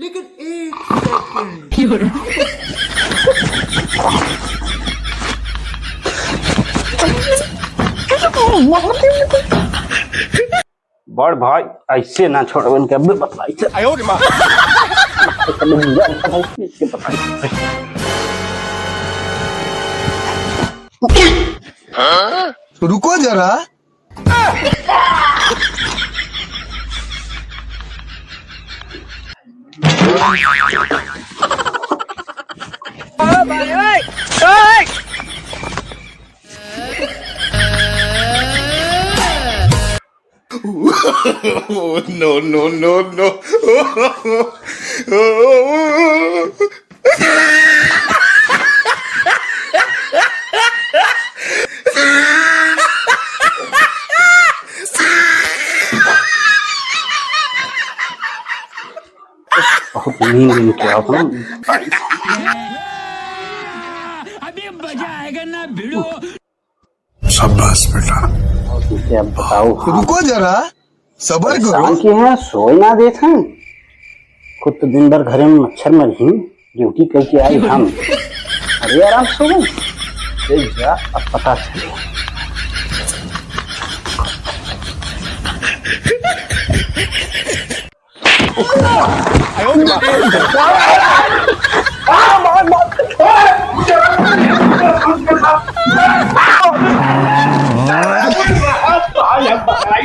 लेकिन एक सेकंड। बड़ भाई ऐसे ना छोड़बन के अबे बतलाई थे। आयो रे मां। रुको जरा। No, no, no, no. बहुत नींद क्या होता अभी मजा आएगा ना भिड़ो। शाबाश बेटा। अब बताओ। रुको जरा, सबर करो। शाम की है सोई ना देते हैं। खुद तो दिन भर घर में मच्छर में रही ड्यूटी करके आई हम। अरे आराम सो गए जा अब पता चले। Ay,